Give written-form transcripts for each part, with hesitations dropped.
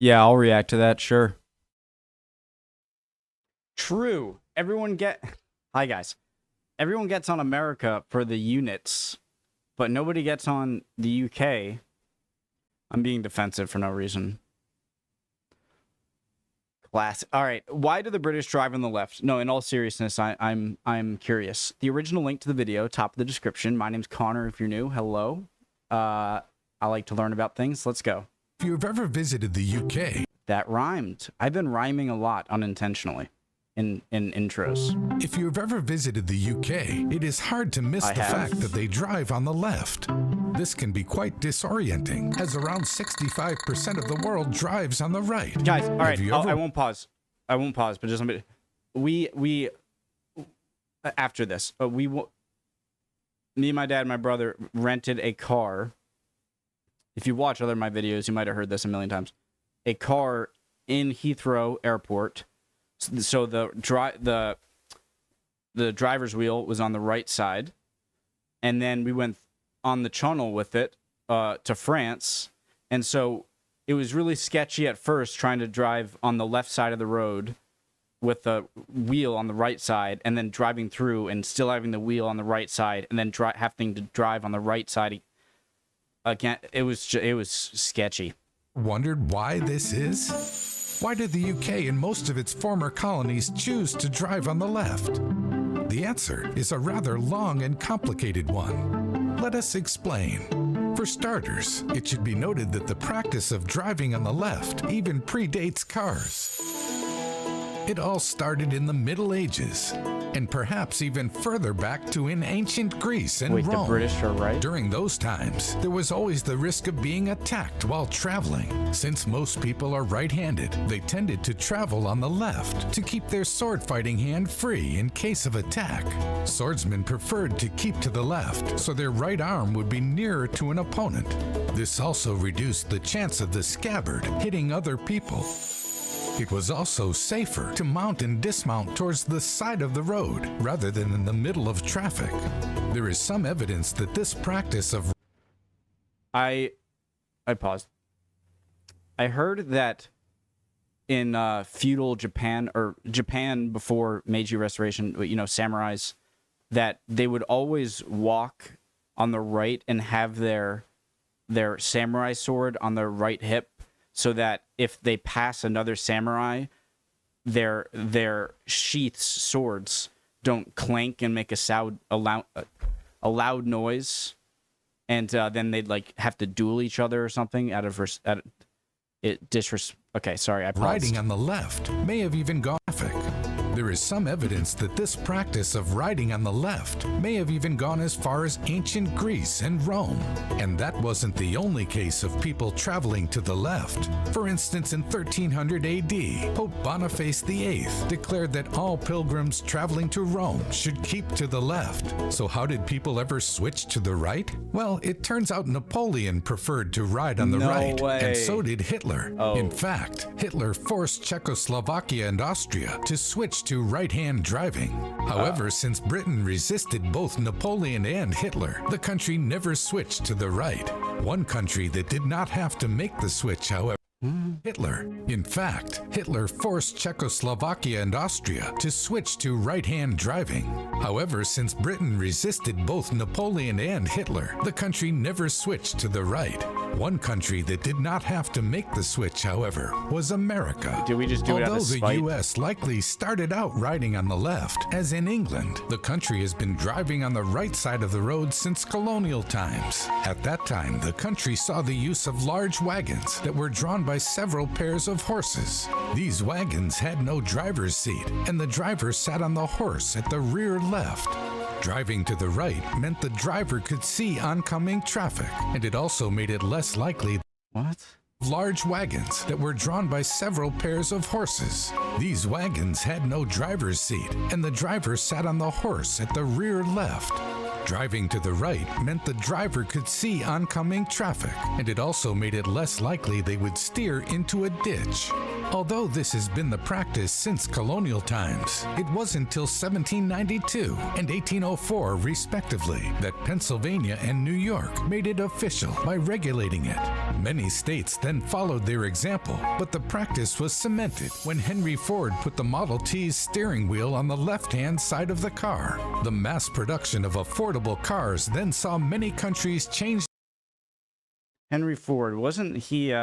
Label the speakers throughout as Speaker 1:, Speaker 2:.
Speaker 1: Yeah, I'll react to that, sure.
Speaker 2: True. Hi guys. Everyone gets on America for the units, but nobody gets on the UK. I'm being defensive for no reason. Class. All right. Why do the British drive on the left? No, in all seriousness, I'm curious. The original link to the video, top of the description. My name's Connor. If you're new, hello. I like to learn about things. Let's go.
Speaker 3: If you've ever visited the UK,
Speaker 2: that rhymed. I've been rhyming a lot unintentionally in intros.
Speaker 3: If you've ever visited the UK, it is hard to miss the fact that they drive on the left. This can be quite disorienting, as around 65% of the world drives on the right.
Speaker 2: Guys, all right, I won't pause. I won't pause, but just a minute. We after this, me and my dad and my brother rented a car. If you watch other of my videos, you might have heard this a million times. A car in Heathrow Airport. So the driver's wheel was on the right side, and then we went on the channel with it to France, and so it was really sketchy at first trying to drive on the left side of the road with the wheel on the right side, and then driving through and still having the wheel on the right side, and then having to drive on the right side again. It was sketchy.
Speaker 3: Wondered why this is? Why did the UK and most of its former colonies choose to drive on the left? The answer is a rather long and complicated one. Let us explain. For starters, it should be noted that the practice of driving on the left even predates cars. It all started in the Middle Ages, and perhaps even further back to in ancient Greece and Rome.
Speaker 2: The British are right?
Speaker 3: During those times, there was always the risk of being attacked while traveling. Since most people are right-handed, they tended to travel on the left to keep their sword-fighting hand free in case of attack. Swordsmen preferred to keep to the left, so their right arm would be nearer to an opponent. This also reduced the chance of the scabbard hitting other people. It was also safer to mount and dismount towards the side of the road rather than in the middle of traffic. There is some evidence that this practice of...
Speaker 2: I paused. I heard that in feudal Japan, or Japan before Meiji Restoration, samurais, that they would always walk on the right and have their samurai sword on their right hip, so that if they pass another samurai, their sheaths, swords, don't clank and make a loud noise, and then they'd have to duel each other or something Okay, sorry, I paused.
Speaker 3: Riding on the left may have even gone traffic. There is some evidence that this practice of riding on the left may have even gone as far as ancient Greece and Rome. And that wasn't the only case of people traveling to the left. For instance, in 1300 AD, Pope Boniface VIII declared that all pilgrims traveling to Rome should keep to the left. So how did people ever switch to the right? Well, it turns out Napoleon preferred to ride on the right, and so did Hitler. In fact, Hitler forced Czechoslovakia and Austria to switch to right-hand driving. However, since Britain resisted both Napoleon and Hitler, the country never switched to the right. One country that did not have to make the switch, however, Hitler. In fact, Hitler forced Czechoslovakia and Austria to switch to right-hand driving. However, since Britain resisted both Napoleon and Hitler, the country never switched to the right. One country that did not have to make the switch, however, was America.
Speaker 2: Did we just do it out of spite?
Speaker 3: Although the US likely started out riding on the left, as in England, the country has been driving on the right side of the road since colonial times. At that time, the country saw the use of large wagons that were drawn by several pairs of horses. These wagons had no driver's seat, and the driver sat on the horse at the rear left. Driving to the right meant the driver could see oncoming traffic, and it also made it less likely large wagons that were drawn by several pairs of horses. These wagons had no driver's seat, and the driver sat on the horse at the rear left. Driving to the right meant the driver could see oncoming traffic, and it also made it less likely they would steer into a ditch. Although this has been the practice since colonial times, it wasn't until 1792 and 1804, respectively, that Pennsylvania and New York made it official by regulating it. Many states then followed their example, but the practice was cemented when Henry Ford put the Model T's steering wheel on the left-hand side of the car. The mass production of affordable cars then saw many countries change
Speaker 2: Henry Ford, wasn't he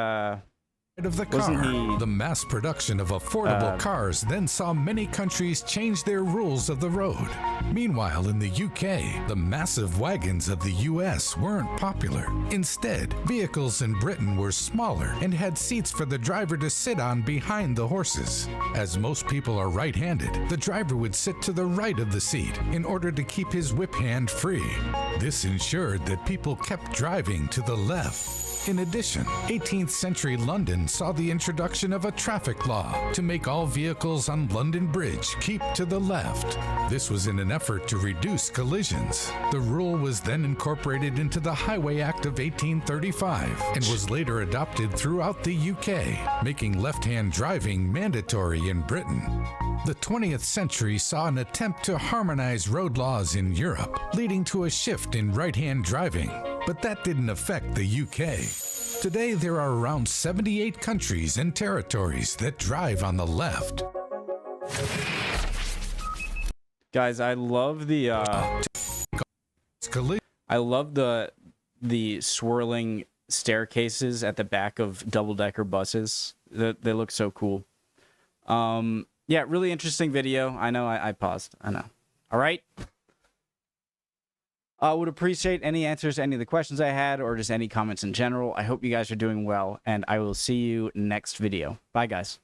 Speaker 3: of the car. The mass production of affordable cars then saw many countries change their rules of the road. Meanwhile, in the UK, the massive wagons of the US weren't popular. Instead, vehicles in Britain were smaller and had seats for the driver to sit on behind the horses. As most people are right-handed, the driver would sit to the right of the seat in order to keep his whip hand free. This ensured that people kept driving to the left. In addition, 18th century London saw the introduction of a traffic law to make all vehicles on London Bridge keep to the left. This was in an effort to reduce collisions. The rule was then incorporated into the Highway Act of 1835 and was later adopted throughout the UK, making left-hand driving mandatory in Britain. The 20th century saw an attempt to harmonize road laws in Europe, leading to a shift in right-hand driving. But that didn't affect the UK. Today, there are around 78 countries and territories that drive on the left.
Speaker 2: Guys, I love the swirling staircases at the back of double-decker buses. They look so cool. Yeah, really interesting video. I know I paused. I know. All right. I would appreciate any answers to any of the questions I had or just any comments in general. I hope you guys are doing well, and I will see you next video. Bye, guys.